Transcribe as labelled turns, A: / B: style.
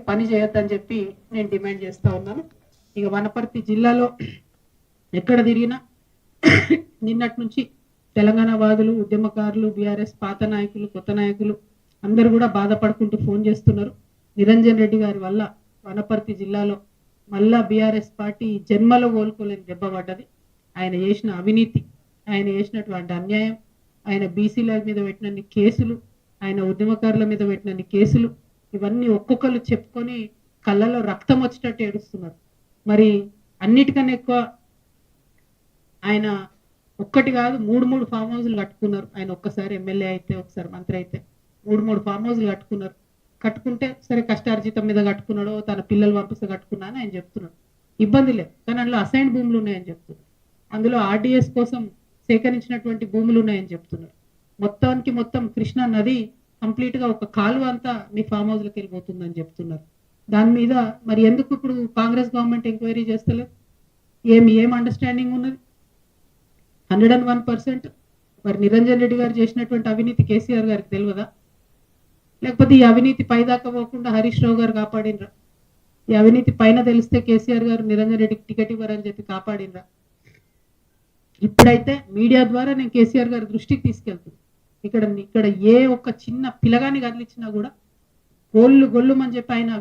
A: పని చేయొద్దని చెప్పి నేను డిమాండ్ చేస్తా ఉన్నాను. ఇక వనపర్తి జిల్లాలో ఎక్కడ తిరిగినా నిన్నటి నుంచి తెలంగాణ వాదులు, ఉద్యమకారులు, బీఆర్ఎస్ పాత నాయకులు, కొత్త నాయకులు అందరూ కూడా బాధపడుకుంటూ ఫోన్ చేస్తున్నారు. నిరంజన్ రెడ్డి గారి వల్ల వనపర్తి జిల్లాలో మళ్ళా బీఆర్ఎస్ పార్టీ జన్మలో కోలుకోలేని దెబ్బ పడ్డది. ఆయన చేసిన అవినీతి, ఆయన చేసినటువంటి అన్యాయం, ఆయన బీసీల మీద పెట్టినన్ని కేసులు, ఆయన ఉద్యమకారుల మీద పెట్టినన్ని కేసులు, ఇవన్నీ ఒక్కొక్కరు చెప్పుకొని కళ్ళలో రక్తం వచ్చేటట్టు ఏడుస్తున్నారు. మరి అన్నిటికన్నా ఎక్కువ ఆయన ఒక్కటి కాదు 3 ఫామ్ హౌస్లు కట్టుకున్నారు. ఆయన ఒక్కసారి ఎమ్మెల్యే అయితే, ఒకసారి మంత్రి అయితే 3 ఫామ్ హౌస్లు కట్టుకున్నారు. కట్టుకుంటే సరే కష్టార్జితం మీద కట్టుకున్నాడో, తన పిల్లలు పంపిస్తే కట్టుకున్నా అని ఆయన చెప్తున్నాడు. ఇబ్బంది లేదు, కానీ అందులో అసైన్ భూములు ఉన్నాయని చెప్తున్నారు. అందులో ఆర్డీఎస్ కోసం సేకరించినటువంటి భూములు ఉన్నాయని చెప్తున్నారు. మొత్తానికి మొత్తం కృష్ణా నది కంప్లీట్ గా ఒక కాలువ అంతా మీ ఫామ్ హౌస్ లకి వెళ్ళిపోతుందని చెప్తున్నారు. దాని మీద మరి ఎందుకు ఇప్పుడు కాంగ్రెస్ గవర్నమెంట్ ఎంక్వైరీ చేస్తలేదు? ఏం అండర్స్టాండింగ్ ఉన్నది? 101% మరి నిరంజన్ రెడ్డి గారు చేసినటువంటి అవినీతి కేసీఆర్ గారికి తెలియదా? లేకపోతే ఈ అవినీతి పైదాకా పోకుండా హరీష్ రావు గారు కాపాడినరా? ఈ అవినీతి పైన తెలిస్తే కేసీఆర్ గారు నిరంజన్ రెడ్డికి టికెట్ ఇవ్వరని చెప్పి కాపాడినరా? ఇప్పుడైతే మీడియా ద్వారా నేను కేసీఆర్ గారి దృష్టికి తీసుకెళ్తున్నాను. ఇక్కడ ఏ ఒక్క చిన్న పిల్లగాని కదిలిచ్చినా కూడా గొల్లు అని చెప్పి ఆయన